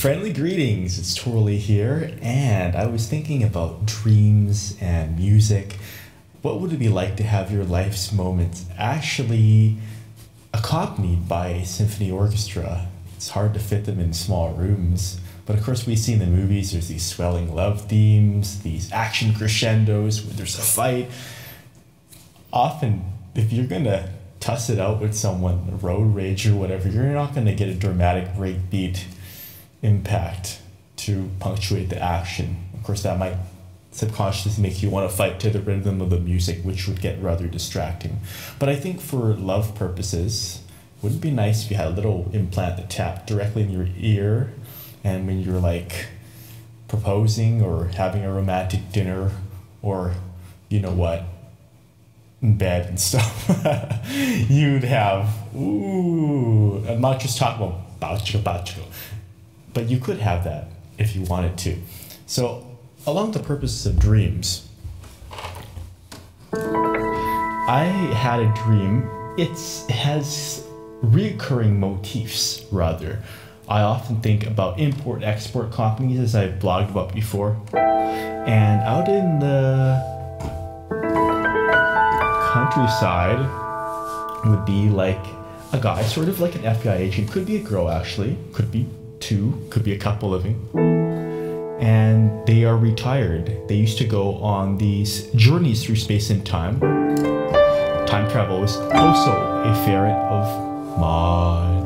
Friendly greetings, it's Torley here, and I was thinking about dreams and music. What would it be like to have your life's moments actually accompanied by a symphony orchestra? It's hard to fit them in small rooms, but of course we see in the movies there's these swelling love themes, these action crescendos where there's a fight. Often, if you're gonna tuss it out with someone, road rage or whatever, you're not gonna get a dramatic breakbeat impact to punctuate the action. Of course, that might subconsciously make you want to fight to the rhythm of the music, which would get rather distracting. But I think for love purposes, wouldn't it be nice if you had a little implant that tapped directly in your ear, and when you're like proposing or having a romantic dinner or you know what, in bed and stuff, you'd have, ooh, I'm not just talking about bachko, but you could have that if you wanted to. So, along the purposes of dreams, I had a dream. It has recurring motifs, rather. I often think about import-export companies, as I've blogged about before. And out in the countryside would be like a guy, sort of like an FBI agent. Could be a girl, actually. Could be two, could be a couple living, and they are retired. They used to go on these journeys through space and time. Time travel is also a favorite of mine.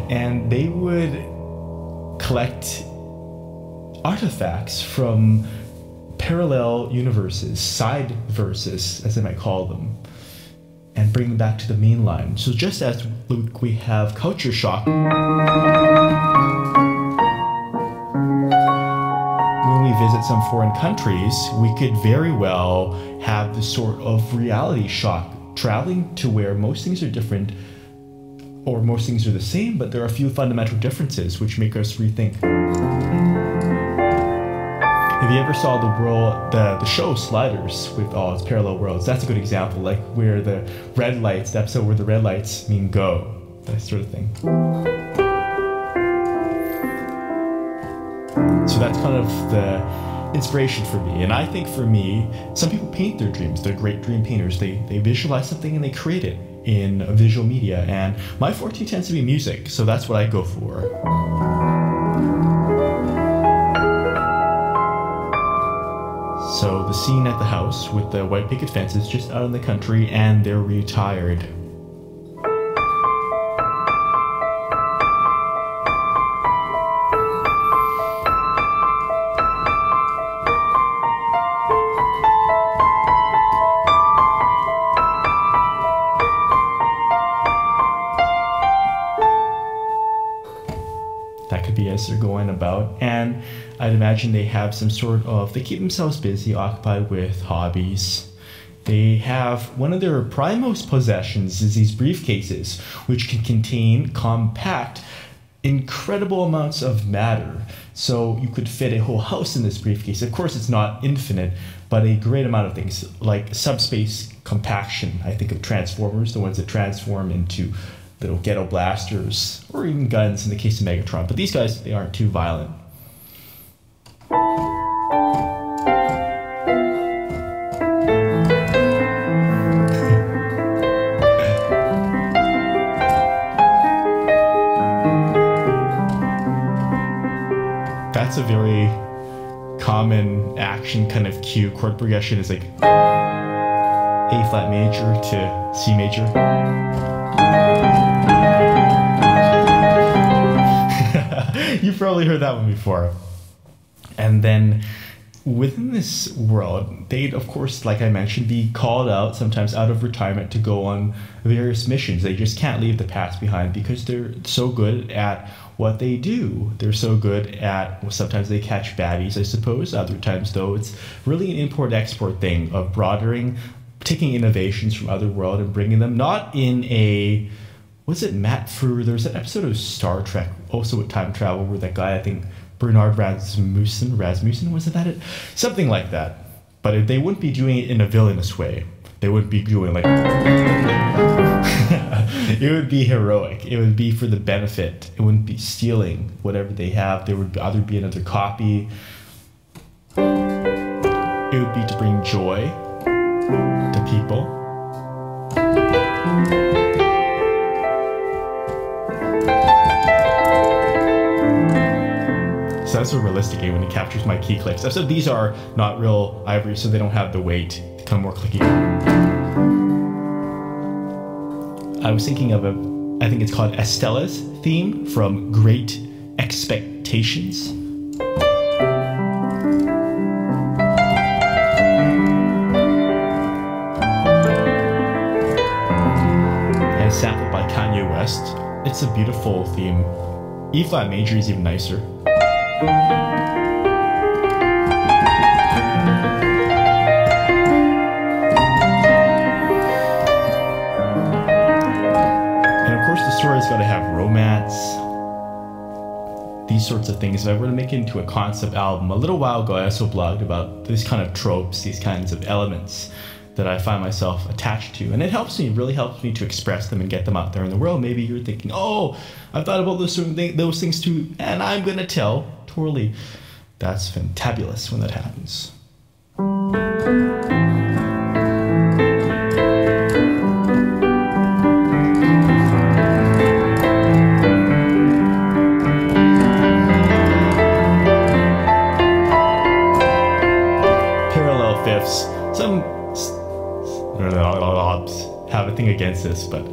And they would collect artifacts from parallel universes, side verses, as I might call them, and bring them back to the main line. So just as we have culture shock when we visit some foreign countries, we could very well have this sort of reality shock, traveling to where most things are different, or most things are the same, but there are a few fundamental differences which make us rethink. If you ever saw the show Sliders with all its parallel worlds, that's a good example, like where the red lights, the episode where the red lights mean go, that sort of thing. So that's kind of the inspiration for me. And I think for me, some people paint their dreams. They're great dream painters. They visualize something and they create it in visual media. And my forte tends to be music, so that's what I go for. So the scene at the house with the white picket fences just out in the country, and they're retired. That could be as they're going about, and I'd imagine they have some sort of, they keep themselves busy, occupied with hobbies. They have, one of their primemost possessions is these briefcases, which can contain compact, incredible amounts of matter. So you could fit a whole house in this briefcase. Of course, it's not infinite, but a great amount of things, like subspace compaction. I think of Transformers, the ones that transform into little ghetto blasters, or even guns in the case of Megatron. But these guys, they aren't too violent. That's a very common action kind of cue. Chord progression is like A flat major to C major. You've probably heard that one before. And then within this world, they'd, of course, like I mentioned, be called out, sometimes out of retirement, to go on various missions. They just can't leave the past behind because they're so good at what they do. They're so good at, well, sometimes they catch baddies, I suppose. Other times, though, it's really an import-export thing of broadening, taking innovations from other world and bringing them, not in a, was it Matt Frewer? There was an episode of Star Trek, also with time travel, where that guy, I think, Bernard Rasmussen, was it that it? Something like that. But they wouldn't be doing it in a villainous way. They wouldn't be doing like It would be heroic. It would be for the benefit. It wouldn't be stealing whatever they have. There would either be another copy. It would be to bring joy to people. So that's a realistic game when it captures my key clicks. So these are not real ivory, so they don't have the weight to become more clicky. I was thinking of I think it's called Estella's theme from Great Expectations. And sampled by Kanye West. It's a beautiful theme. E flat major is even nicer. Story's got to have romance, these sorts of things. If I were to make it into a concept album, a little while ago I also blogged about these kind of tropes, these kinds of elements that I find myself attached to, and it really helps me to express them and get them out there in the world. Maybe you're thinking, oh, I've thought about those things too, and I'm gonna tell Torley. That's fantabulous when that happens. Some have a thing against this, but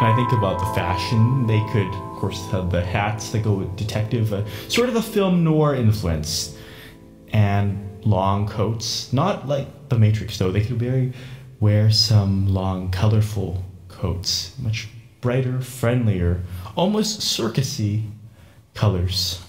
I think about the fashion. They could, of course, have the hats that go with detective, sort of a film noir influence, and long coats. Not like The Matrix, though. They could wear some long, colorful coats, much brighter, friendlier, almost circusy colors.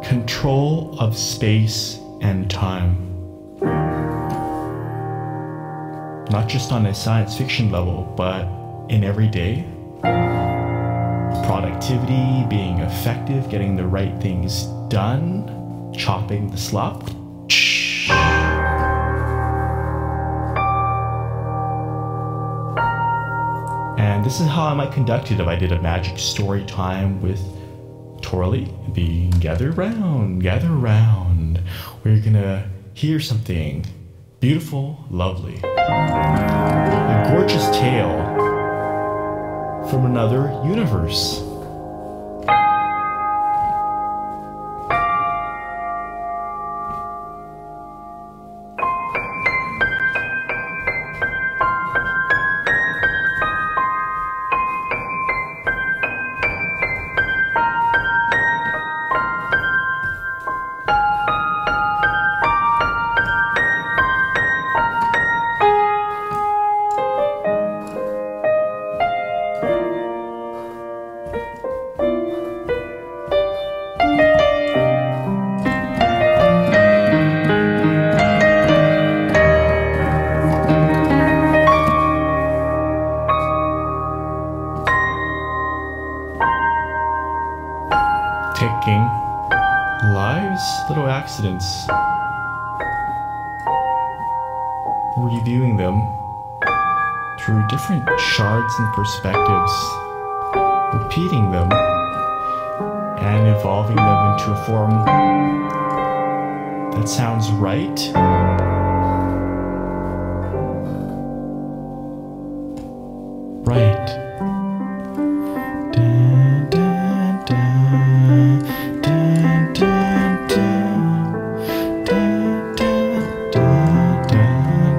Control of space and time. Not just on a science fiction level, but in everyday. Productivity, being effective, getting the right things done, chopping the slop. And this is how I might conduct it if I did a magic story time with Torley. Being gather round. We're gonna hear something beautiful, lovely. A gorgeous tale from another universe. Taking lives, little accidents, reviewing them through different shards and perspectives, repeating them and evolving them into a form That sounds right. Right. Dun, dun, dun, dun, dun, dun, dun, dun, dun, dun,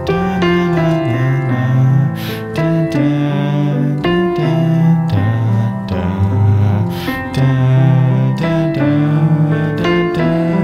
dun, na, na, na, dun, dun, dun, dun, dun, dun, dun, dun, dun, dun, dun, dun, dun,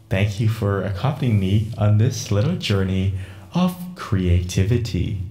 Thank you for accompanying me on this little journey of creativity.